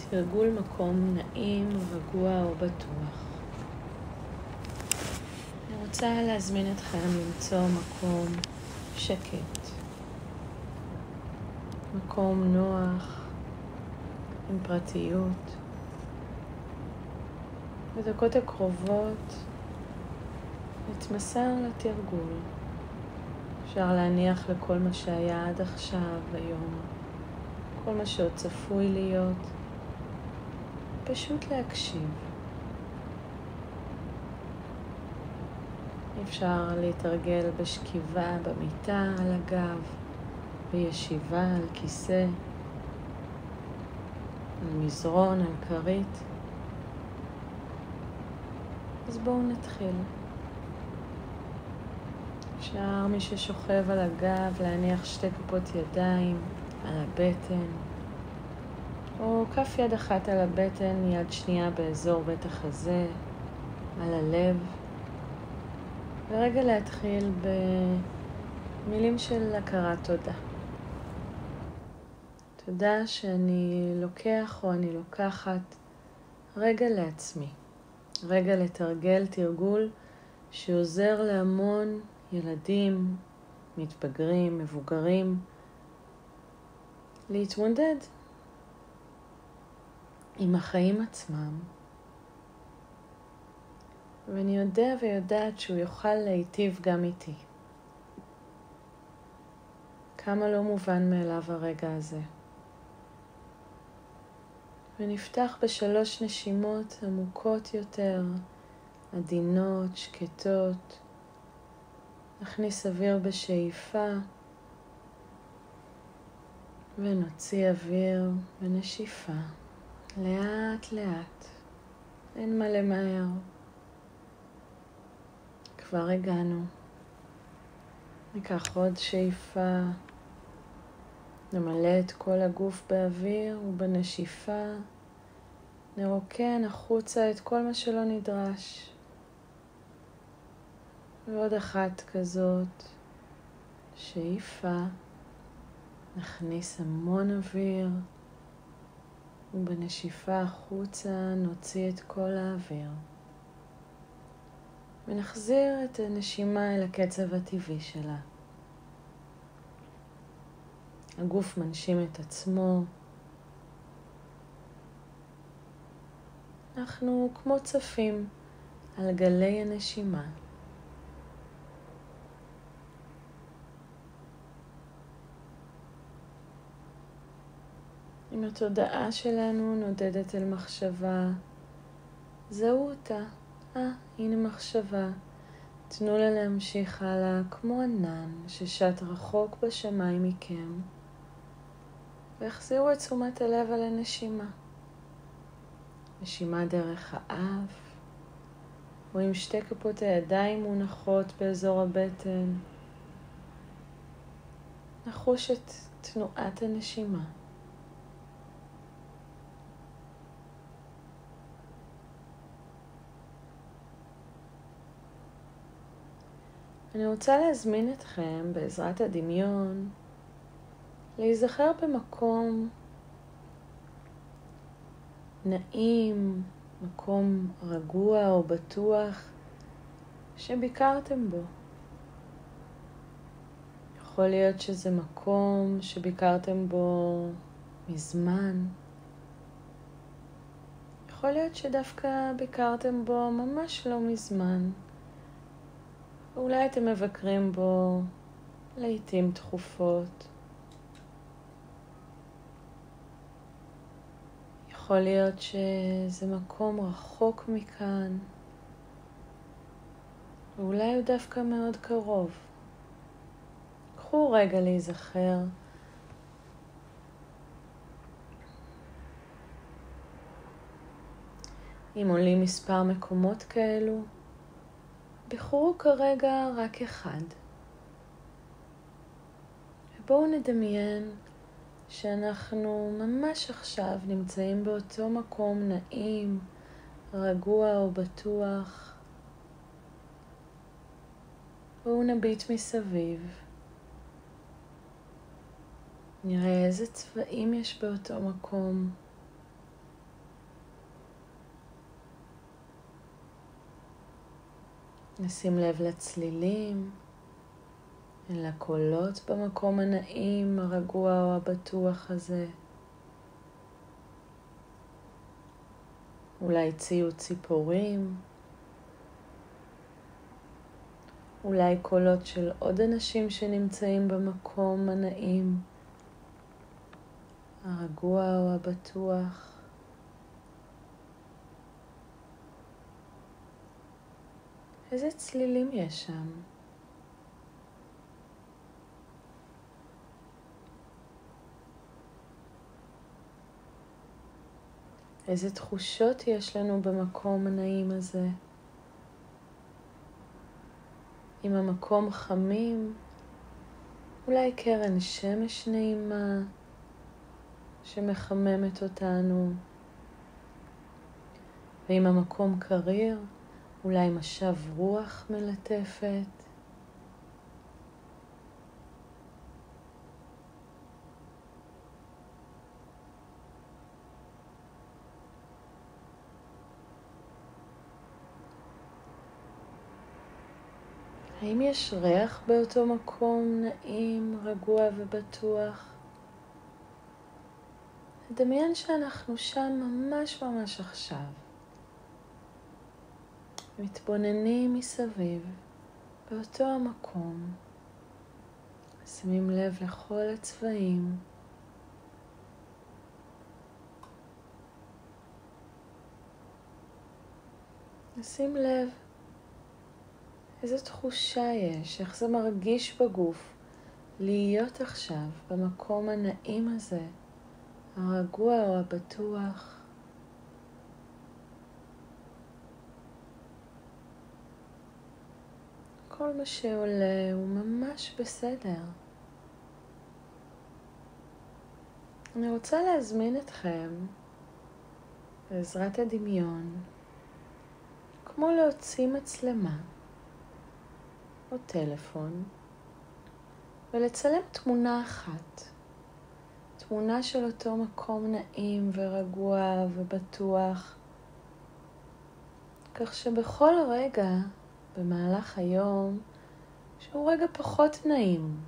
תרגול מקום נעים, רגוע או בטוח. אני רוצה להזמין אתכם למצוא מקום שקט, מקום נוח, עם פרטיות. בדקות הקרובות נתמסר לתרגול. אפשר להניח לכל מה שהיה עד עכשיו היום, כל מה שעוד צפוי להיות, פשוט להקשיב. אפשר להתרגל בשכיבה במיטה על הגב, בישיבה על כיסא, על מזרון, על כרית. אז בואו נתחיל. אפשר מי ששוכב על הגב להניח שתי כפות ידיים על הבטן, או כף יד אחת על הבטן, יד שנייה באזור בית החזה, על הלב. ורגע להתחיל במילים של הכרת תודה. תודה שאני לוקח או אני לוקחת רגע לעצמי. רגע לתרגל תרגול שעוזר להמון ילדים, מתבגרים, מבוגרים, להתמודד עם החיים עצמם. ואני יודע ויודעת שהוא יוכל להיטיב גם איתי. כמה לא מובן מאליו הרגע הזה. ונפתח בשלוש נשימות עמוקות יותר, עדינות, שקטות. נכניס אוויר בשאיפה, ונוציא אוויר בנשיפה. לאט לאט, אין מה למהר. כבר הגענו. ניקח עוד שאיפה, נמלא את כל הגוף באוויר, ובנשיפה נרוקן החוצה את כל מה שלא נדרש. ועוד אחת כזאת, שאיפה, נכניס המון אוויר, ובנשיפה החוצה נוציא את כל האוויר. ונחזיר את הנשימה אל הקצב הטבעי שלה. הגוף מנשים את עצמו. אנחנו כמו צפים על גלי הנשימה. אם התודעה שלנו נודדת אל מחשבה, זהו אותה. הנה מחשבה. תנו לה להמשיך הלאה כמו ענן ששט רחוק בשמיים מכם. והחזירו את תשומת הלב על הנשימה. נשימה דרך האף, או עם שתי כפות הידיים מונחות באזור הבטן. נחוש את תנועת הנשימה. אני רוצה להזמין אתכם בעזרת הדמיון להיזכר במקום נעים, מקום רגוע או בטוח שביקרתם בו. יכול להיות שזה מקום שביקרתם בו מזמן. יכול להיות שדווקא ביקרתם בו ממש לא מזמן. ואולי אתם מבקרים בו לעתים תכופות. יכול להיות שזה מקום רחוק מכאן, ואולי הוא דווקא מאוד קרוב. קחו רגע להיזכר. אם עולים מספר מקומות כאלו, בחרו כרגע רק אחד. ובואו נדמיין שאנחנו ממש עכשיו נמצאים באותו מקום נעים, רגוע או בטוח. בואו נביט מסביב. נראה איזה צבעים יש באותו מקום. נשים לב לצלילים, לקולות במקום הנעים, הרגוע או הבטוח הזה. אולי ציוץ ציפורים, אולי קולות של עוד אנשים שנמצאים במקום הנעים, הרגוע או הבטוח. איזה צלילים יש שם? איזה תחושות יש לנו במקום הנעים הזה? אם המקום חמים, אולי קרן שמש נעימה שמחממת אותנו. ואם המקום קריר, אולי משב רוח מלטפת. האם יש ריח באותו מקום נעים, רגוע ובטוח? נדמיין שאנחנו שם ממש ממש עכשיו. מתבוננים מסביב באותו המקום. שמים לב לכל הצבעים. נשים לב איזו תחושה יש, איך זה מרגיש בגוף להיות עכשיו במקום הנעים הזה, הרגוע או הבטוח. כל מה שעולה הוא ממש בסדר. אני רוצה להזמין אתכם בעזרת הדמיון, כמו להוציא מצלמה או טלפון ולצלם תמונה אחת. תמונה של אותו מקום נעים ורגוע ובטוח, כך שבכל רגע במהלך היום שהוא רגע פחות נעים,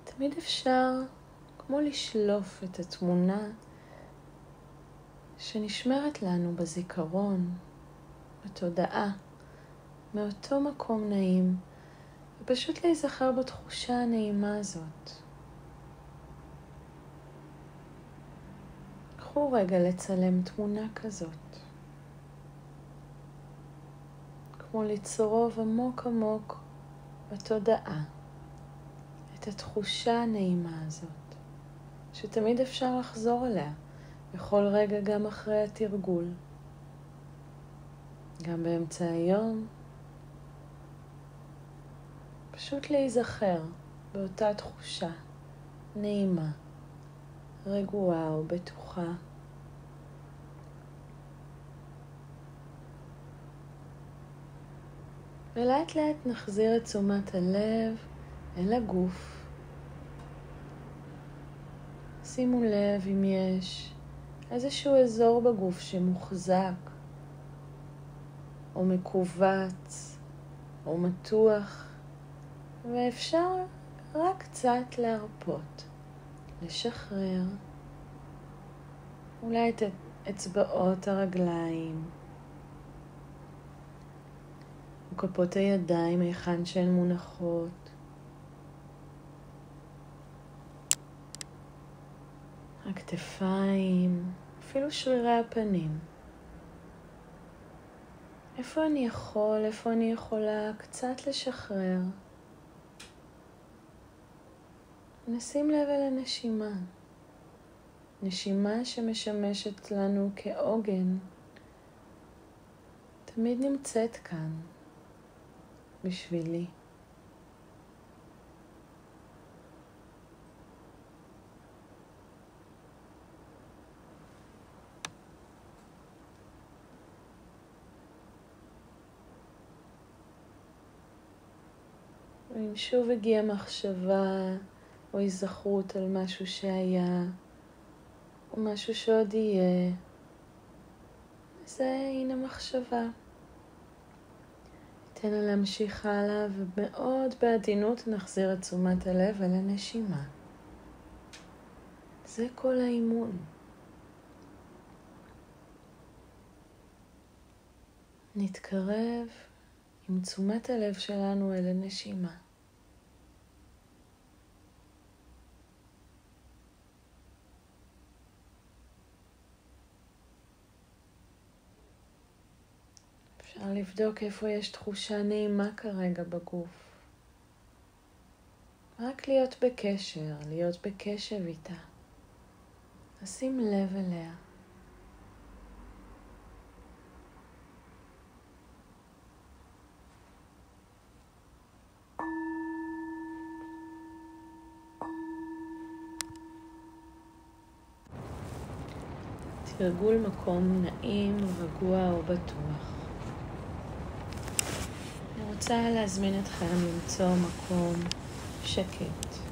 תמיד אפשר כמו לשלוף את התמונה שנשמרת לנו בזיכרון, בתודעה, מאותו מקום נעים, ופשוט להיזכר בתחושה הנעימה הזאת. קחו רגע לצלם תמונה כזאת. כמו לצרוב עמוק עמוק בתודעה את התחושה הנעימה הזאת, שתמיד אפשר לחזור אליה, בכל רגע גם אחרי התרגול. גם באמצע היום, פשוט להיזכר באותה תחושה נעימה, רגועה או בטוחה. ולאט לאט נחזיר את תשומת הלב אל הגוף. שימו לב אם יש איזשהו אזור בגוף שמוחזק או מקובץ או מתוח, ואפשר רק קצת להרפות, לשחרר. אולי את אצבעות הרגליים, כפות הידיים היכן שהן מונחות, הכתפיים, אפילו שרירי הפנים. איפה אני יכולה קצת לשחרר. נשים לב אל הנשימה. נשימה שמשמשת לנו כעוגן, תמיד נמצאת כאן בשבילי. ואם שוב הגיעה מחשבה או היזכרות על משהו שהיה או משהו שעוד יהיה, אז הנה מחשבה. ניתן לה להמשיך הלאה, ומאוד בעדינות נחזיר את תשומת הלב אל הנשימה. זה כל האימון. נתקרב עם תשומת הלב שלנו אל הנשימה. אפשר לבדוק איפה יש תחושה נעימה כרגע בגוף. רק להיות בקשר, להיות בקשב איתה. לשים לב אליה. תרגול מקום נעים, רגוע או בטוח. אני רוצה להזמין אתכם למצוא מקום שקט.